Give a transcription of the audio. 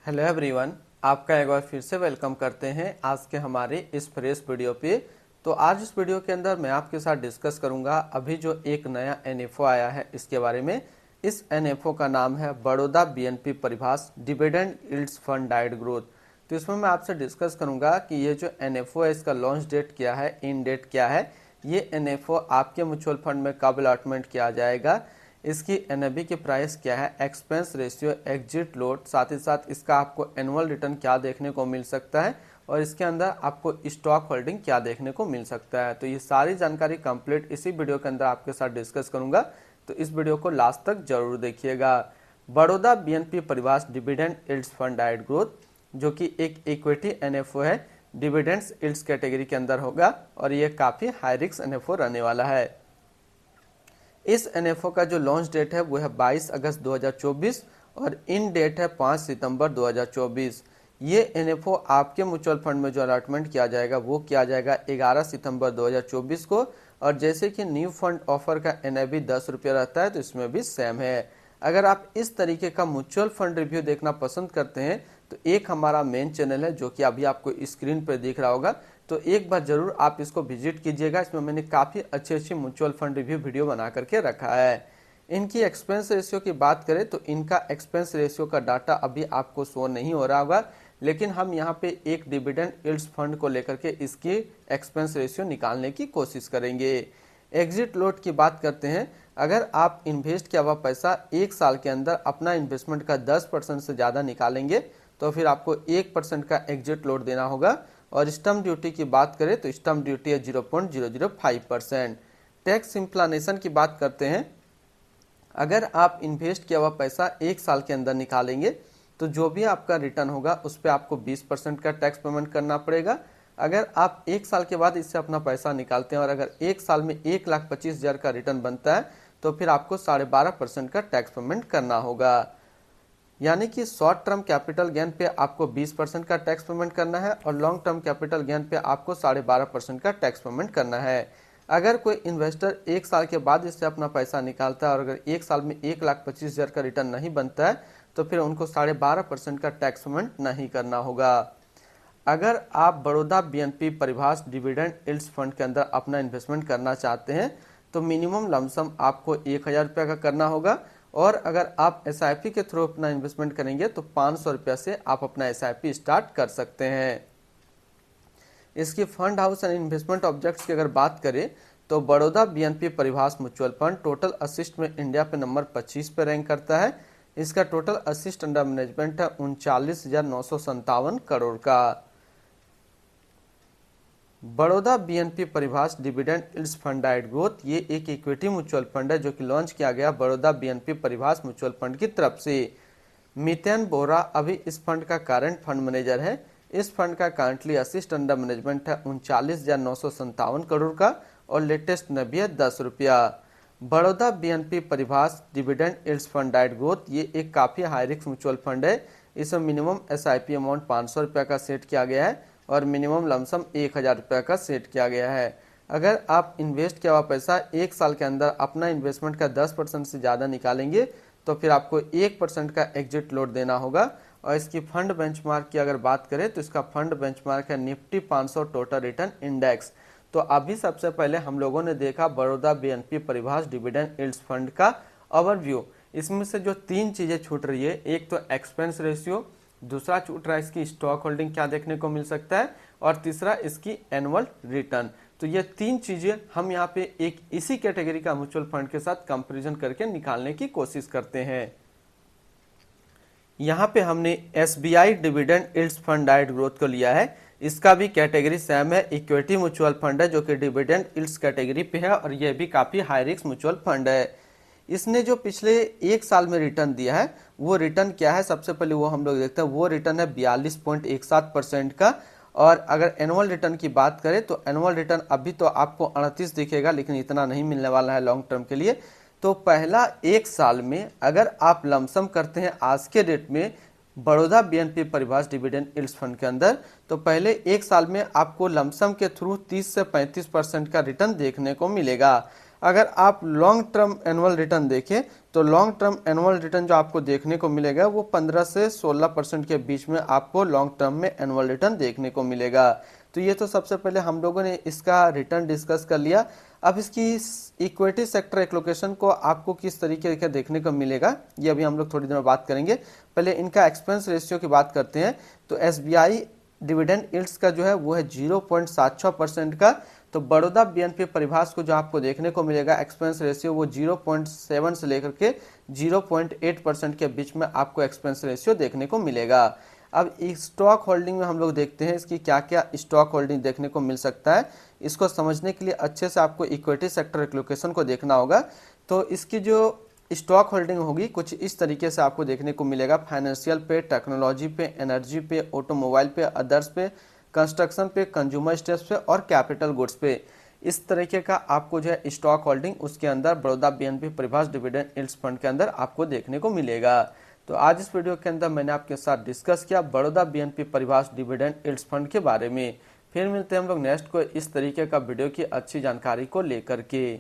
Hello everyone, आपका एक बार फिर से वेलकम करते हैं आज के हमारे इस फ्रेश वीडियो पे। तो आज इस वीडियो के अंदर मैं आपके साथ डिस्कस करूंगा अभी जो एक नया एनएफओ आया है इसके बारे में। इस एनएफओ का नाम है Baroda BNP Paribas dividend yields fund डाइट ग्रोथ। तो इसमें मैं आपसे डिस्कस करूंगा कि ये जो एनएफओ है इसका लॉन्च डेट क्या है, इन डेट क्या है, ये एनएफओ आपके म्यूचुअल फंड में कब अलॉटमेंट किया जाएगा, इसकी एनएबी की प्राइस क्या है, एक्सपेंस रेशियो, एग्जिट लोड, साथ ही साथ इसका आपको एनुअल रिटर्न क्या देखने को मिल सकता है और इसके अंदर आपको स्टॉक होल्डिंग क्या देखने को मिल सकता है। तो ये सारी जानकारी कंप्लीट इसी वीडियो के अंदर आपके साथ डिस्कस करूंगा, तो इस वीडियो को लास्ट तक जरूर देखिएगा। Baroda BNP Paribas dividend yields fund डाइट ग्रोथ, जो कि एक इक्विटी एनएफओ है, डिविडेंड्स यील्ड्स कैटेगरी के अंदर होगा और ये काफी हाई रिस्क एनएफओ रहने वाला है। इस एनएफओ का जो लॉन्च डेट है वो है 22 अगस्त 2024 और इन डेट है 5 सितंबर 2024। ये एनएफओ आपके म्यूचुअल फंड में जो अलॉटमेंट किया जाएगा वो किया जाएगा 11 सितंबर 2024 को। और जैसे कि न्यू फंड ऑफर का एनएबी 10 रुपये रहता है तो इसमें भी सेम है। अगर आप इस तरीके का म्यूचुअल फंड रिव्यू देखना पसंद करते हैं तो एक हमारा मेन चैनल है जो कि अभी आपको स्क्रीन पर दिख रहा होगा, तो एक बार जरूर आप इसको विजिट कीजिएगा। इसमें मैंने काफ़ी अच्छी म्यूचुअल फंड रिव्यू वीडियो बना करके रखा है। इनकी एक्सपेंस रेशियो की बात करें तो इनका एक्सपेंस रेशियो का डाटा अभी आपको शो नहीं हो रहा होगा, लेकिन हम यहाँ पे एक डिविडेंड यील्ड्स फंड को लेकर के इसकी एक्सपेंस रेशियो निकालने की कोशिश करेंगे। एग्जिट लोड की बात करते हैं, अगर आप इन्वेस्ट किया हुआ पैसा एक साल के अंदर अपना इन्वेस्टमेंट का 10% से ज़्यादा निकालेंगे तो फिर आपको 1% का एग्जिट लोड देना होगा। और स्टम्प ड्यूटी की बात करें तो स्टम्प ड्यूटी है 0.005%। टैक्स इंप्लानेशन की बात करते हैं, अगर आप इन्वेस्ट किया हुआ पैसा एक साल के अंदर निकालेंगे तो जो भी आपका रिटर्न होगा उस पर आपको 20% का टैक्स पेमेंट करना पड़ेगा। अगर आप एक साल के बाद इससे अपना पैसा निकालते हैं और अगर एक साल में 1,25,000 का रिटर्न बनता है तो फिर आपको 12.5% का टैक्स पेमेंट करना होगा। यानी कि शॉर्ट टर्म कैपिटल गेन पे आपको 20% का टैक्स पेमेंट करना है और लॉन्ग टर्म कैपिटल गेन पे आपको 12.5% का टैक्स पेमेंट करना है। अगर कोई इन्वेस्टर एक साल के बाद इससे अपना पैसा निकालता है और अगर एक साल में 1,25,000 का रिटर्न नहीं बनता है तो फिर उनको 12.5% का टैक्स पेमेंट नहीं करना होगा। अगर आप Baroda BNP Paribas dividend yields fund के अंदर अपना इन्वेस्टमेंट करना चाहते हैं तो मिनिमम लमसम आपको 1,000 रुपये का करना होगा और अगर आप एसआईपी के थ्रू अपना इन्वेस्टमेंट करेंगे तो 500 रुपये से आप अपना एसआईपी स्टार्ट कर सकते हैं। इसकी fund house and investment objects की अगर बात करें तो Baroda BNP Paribas mutual fund total assets में इंडिया पे नंबर 25 पे रैंक करता है। इसका टोटल असिस्ट अंडर मैनेजमेंट है 39,957 करोड़ का। Baroda BNP Paribas dividend yields fund डाइट ग्रोथ, ये एक इक्विटी म्यूचुअल फंड है जो कि लॉन्च किया गया Baroda BNP Paribas mutual fund की तरफ से। मितेन बोरा अभी इस फंड का करंट फंड मैनेजर है। इस फंड का करंटली असिस्ट अंडर मैनेजमेंट है 39,957 करोड़ का और लेटेस्ट नबी है 10 रुपया। Baroda BNP Paribas dividend yields fund डाइट ग्रोथ, ये एक काफ़ी हाई रिस्क म्यूचुअल फंड है। इसमें मिनिमम एसआईपी अमाउंट 500 रुपये का सेट किया गया है और मिनिमम लमसम 1,000 रुपये का सेट किया गया है। अगर आप इन्वेस्ट किया हुआ पैसा एक साल के अंदर अपना इन्वेस्टमेंट का 10% से ज़्यादा निकालेंगे तो फिर आपको 1% का एग्जिट लोड देना होगा। और इसकी फंड बेंचमार्क की अगर बात करें तो इसका फंड बेंचमार्क है निफ्टी 500 टोटल रिटर्न इंडेक्स। तो अभी सबसे पहले हम लोगों ने देखा Baroda BNP Paribas dividend yields fund का ओवरव्यू। इसमें से जो 3 चीज़ें छूट रही है, एक तो एक्सपेंस रेशियो, दूसरा छूट रहा है इसकी स्टॉक होल्डिंग क्या देखने को मिल सकता है और तीसरा इसकी एनुअल रिटर्न। तो ये 3 चीजें हम यहाँ पे एक इसी कैटेगरी का म्यूचुअल फंड के साथ कंपैरिजन करके निकालने की कोशिश करते हैं। यहाँ पे हमने एसबीआई डिविडेंड यील्ड्स फंड डाइट ग्रोथ को लिया है। इसका भी कैटेगरी सेम है, इक्विटी म्यूचुअल फंड है जो कि डिविडेंड यील्ड्स कैटेगरी पे है और ये भी काफी हाई रिस्क म्यूचुअल फंड है। इसने जो पिछले एक साल में रिटर्न दिया है वो रिटर्न क्या है, सबसे पहले वो हम लोग देखते हैं। वो रिटर्न है 42.17% का। और अगर एनुअल रिटर्न की बात करें तो एनुअल रिटर्न अभी तो आपको 38 दिखेगा, लेकिन इतना नहीं मिलने वाला है लॉन्ग टर्म के लिए। तो पहला एक साल में अगर आप लमसम करते हैं आज के डेट में Baroda BNP Paribas dividend yields fund के अंदर, तो पहले एक साल में आपको लमसम के थ्रू 30 से 35% का रिटर्न देखने को मिलेगा। अगर आप लॉन्ग टर्म एनुअल रिटर्न देखें तो लॉन्ग टर्म एनुअल रिटर्न जो आपको देखने को मिलेगा वो 15 से 16% के बीच में आपको लॉन्ग टर्म में एनुअल रिटर्न देखने को मिलेगा। तो ये तो सबसे पहले हम लोगों ने इसका रिटर्न डिस्कस कर लिया। अब इसकी इक्विटी सेक्टर एलोकेशन को आपको किस तरीके से देखने को मिलेगा ये अभी हम लोग थोड़ी देर में बात करेंगे। पहले इनका एक्सपेंस रेशियो की बात करते हैं। तो एसबीआई डिविडेंड यील्ड्स का जो है वो है 0.76% का। तो बड़ौदा बीएनपी परिभाष को जो आपको देखने को मिलेगा एक्सपेंस रेशियो वो 0.7 से लेकर के 0.8% के बीच में आपको एक्सपेंस रेशियो देखने को मिलेगा। अब स्टॉक होल्डिंग में हम लोग देखते हैं इसकी क्या क्या स्टॉक होल्डिंग देखने को मिल सकता है। इसको समझने के लिए अच्छे से आपको इक्विटी सेक्टर एलोकेशन को देखना होगा। तो इसकी जो स्टॉक होल्डिंग होगी कुछ इस तरीके से आपको देखने को मिलेगा। फाइनेंशियल पे, टेक्नोलॉजी पे, एनर्जी पे, ऑटोमोबाइल पे, अदर्स पे, कंस्ट्रक्शन पे, कंज्यूमर स्टेट्स पे और कैपिटल गुड्स पे, इस तरीके का आपको जो है स्टॉक होल्डिंग उसके अंदर Baroda BNP Paribas dividend yields fund के अंदर आपको देखने को मिलेगा। तो आज इस वीडियो के अंदर मैंने आपके साथ डिस्कस किया Baroda BNP Paribas dividend yields fund के बारे में। फिर मिलते हैं हम लोग नेक्स्ट को इस तरीके का वीडियो की अच्छी जानकारी को लेकर के।